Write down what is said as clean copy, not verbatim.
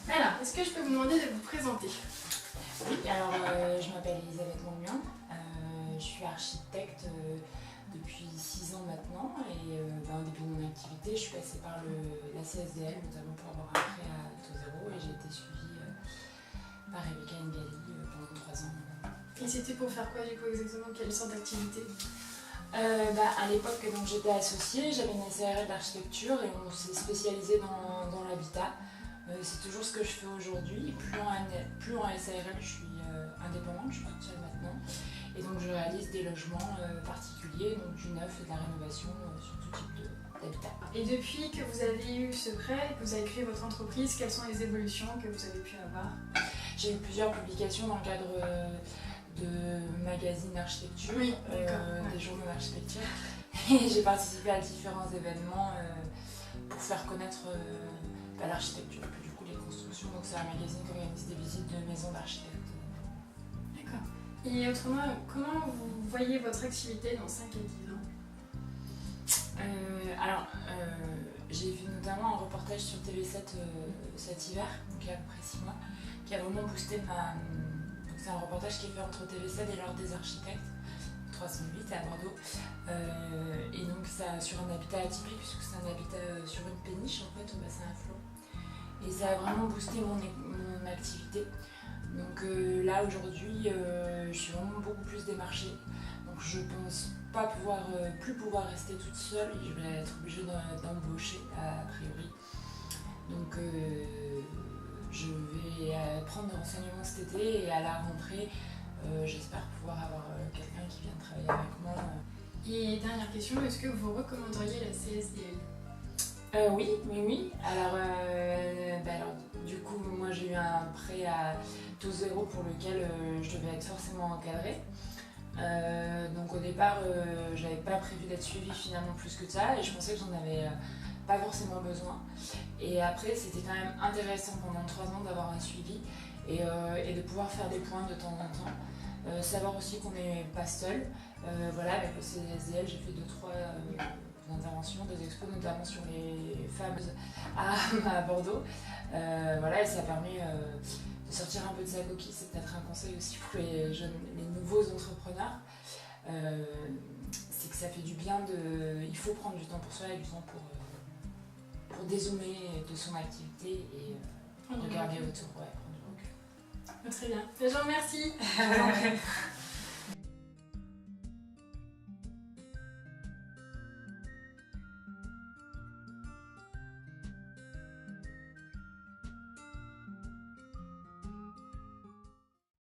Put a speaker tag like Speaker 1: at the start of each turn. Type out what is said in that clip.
Speaker 1: Alors, est-ce que je peux vous demander de vous présenter?
Speaker 2: Oui, alors je m'appelle Elisabeth Monguien, je suis architecte depuis 6 ans maintenant et au début de mon activité, je suis passée par la CSDL, notamment pour avoir un prêt à taux zéro et j'ai été suivie par Rebecca Ngali pendant 3 ans.
Speaker 1: Et c'était pour faire quoi du coup exactement? Quelle sorte d'activité?
Speaker 2: À l'époque, donc j'étais associée, j'avais une SARL d'architecture et on s'est spécialisé dans l'habitat. C'est toujours ce que je fais aujourd'hui. Plus en SARL, je suis indépendante, je suis toute seule maintenant. Et donc je réalise des logements particuliers, donc du neuf et de la rénovation sur tout type d'habitat.
Speaker 1: Et depuis que vous avez eu ce prêt et que vous avez créé votre entreprise, quelles sont les évolutions que vous avez pu avoir?
Speaker 2: J'ai eu plusieurs publications dans le cadre de magazines d'architecture, des journaux d'architecture. Et j'ai participé à différents événements pour faire connaître l'architecture, puis du coup les constructions. Donc c'est un magazine qui organise des visites de maisons d'architectes.
Speaker 1: D'accord. Et autrement, comment vous voyez votre activité dans 5 à 10 ans?
Speaker 2: J'ai fait notamment un reportage sur TV7 cet hiver, donc il y a à peu près 6 mois, qui a vraiment boosté ma... Donc c'est un reportage qui est fait entre TV7 et l'Ordre des architectes, 308 à Bordeaux. Et donc ça sur un habitat atypique, puisque c'est un habitat sur une péniche en fait, au bassin à flot. Et ça a vraiment boosté mon activité. Donc là aujourd'hui, je suis vraiment beaucoup plus démarchée. Donc je pense pas plus pouvoir rester toute seule et je vais être obligée d'embaucher a priori. Donc je vais prendre des renseignements cet été et à la rentrée, j'espère pouvoir avoir quelqu'un qui vient travailler avec moi.
Speaker 1: Et dernière question, est-ce que vous recommanderiez la CSDL?
Speaker 2: Oui. Alors, du coup, moi j'ai eu un prêt à taux zéro pour lequel je devais être forcément encadrée. Donc au départ, j'avais pas prévu d'être suivie finalement plus que ça et je pensais que j'en avais pas forcément besoin. Et après, c'était quand même intéressant pendant 3 ans d'avoir un suivi et de pouvoir faire des points de temps en temps. Savoir aussi qu'on n'est pas seul. Avec le CSDL, j'ai fait 2-3 interventions, des expos, notamment sur les femmes à Bordeaux. Et ça permet de sortir un peu de sa coquille. C'est peut-être un conseil aussi pour les nouveaux entrepreneurs. C'est que ça fait du bien il faut prendre du temps pour soi et du temps pour dézoomer de son activité et regarder autour. Prendre du recul.
Speaker 1: Très bien. Je vous remercie.